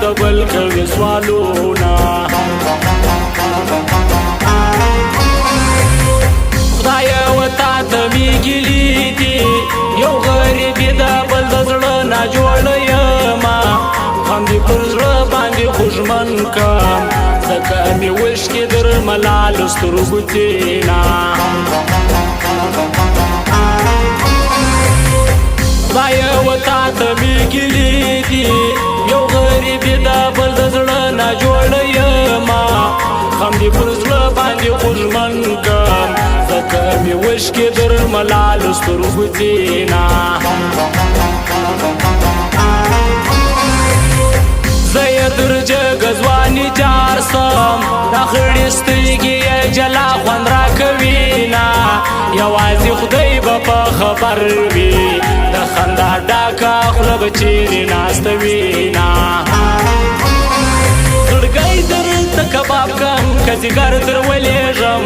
د بل کوي سوالونه خدایه وتا ته مې ګیلې دي یو غریب د بل د زړه نه جوړه یمه هم دې پر زړه باندې خوږمن کړم ځکه مې وشکې در ملالو سترګو تېنا خدایه وتا ته مې ګیلې دي یو غریب د بل د زړه نه جوړه یمه هم دې پر زړه باندې خوږمن کړم ځکه مې وشکې در ملالو سترګو تېنا زه یې در جګه ځواني جار سم دا خړې سترګې یې جلا خوند راکوینه یوازې خدای به په خبر وي د خندا ډاکه خوله به چیرې ناسته وینه زړګی درته کباب کم که ځیګر در ولېږم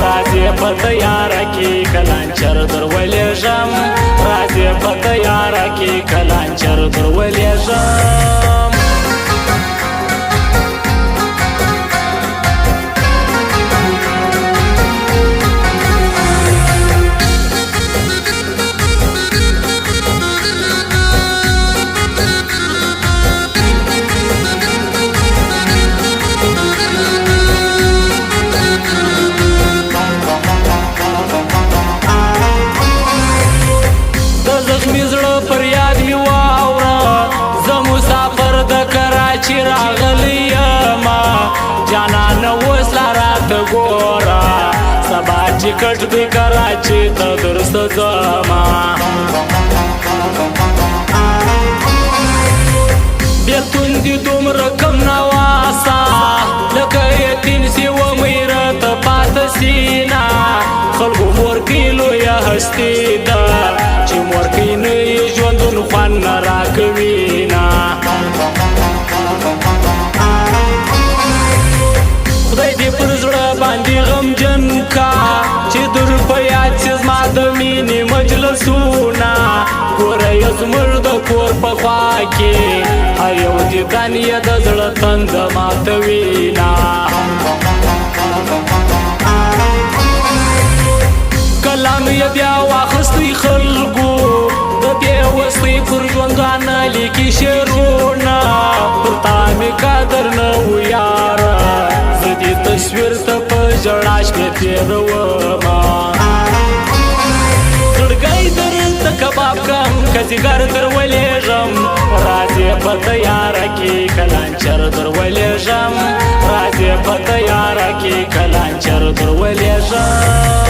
راځې په تیاره کې کلانچر در ولېږم راځې په تیاره کې کلانچر در ولېږم چې راغلی یمه جانانه اوس لا راته ګوره سبا ټیکټ دی کراچۍ ته درسته ځمه بېلتون دې دومره کم نواسه لکه یتیم سي ومې راته پاته سینه خلکو مورکۍ لویه هستي ده چې مورکۍ نه یې ژوندون خوند نه راکوینه خدای دې پر زړه باندې غمجن کا چې در په یاد شي زما د مینې مجلسونه ګوره یې زموږ د کور په خوا کې هر یو دیدن یې د زړه تنده ماتوینه کلام یې بیا واخیستی خلکو د بېوسۍ پر ژوندانه لیکي شعرونه پر تا مې قدر نه و یاره زه دې تصویر ته په ژړا شپې تېرومه زړګی درته کباب کم که ځیګر در ولېږم راځې په تیاره کې کلانچر در ولېږم راځې په تیاره کې کلانچر در ولېږم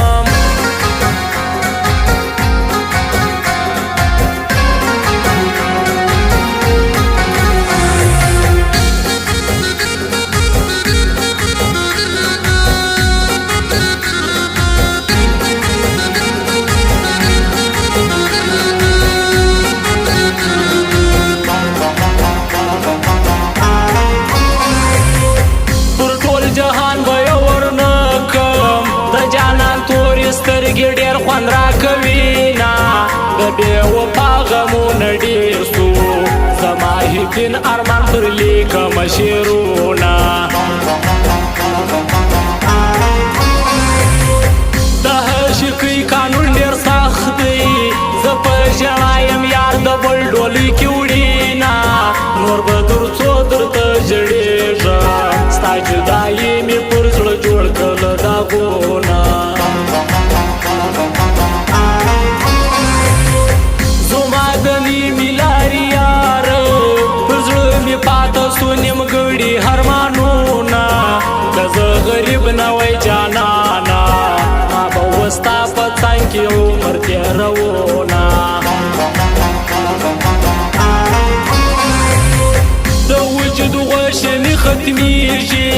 سترګې ډېر خوند راکوینه د بې وفا غمونه ډېر سو زما هیپین ارمان پر لیکمه شعرونه د عاشقۍ قانون ډېر سخت دی زه په ژړا یم یار د بل ډولۍ کې وړینه نور به در څو درته ژړېږم ستا جدایي مې پر زړه جوړ کړله داغونه نیمګړي هرمانونه که زه غریب نه وای جانانه ما به اوس ستا په څنګ کې عمر تېروونه د وجود غوښې مې ختمېږي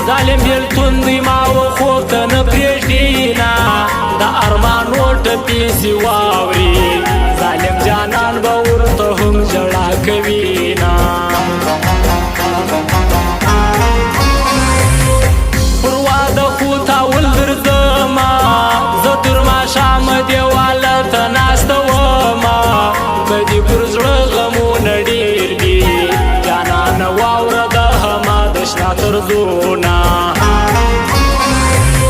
ظالم بېلتون دی ما و خوب ته نه پرېږدي نه د ارمانو ټپې سي واوري ظالم جانان به ورته هم ژړا کوي نه پر زړه غمونه ډېر دي جانانه تر زونا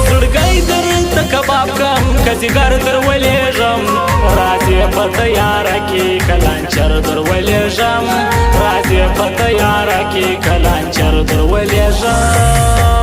زړګی درته کباب کم کزیګر در ولیږم راځې په تیاره کې کلانچر در ولیږم راځې په تیاره کې کلانچر در ولیږم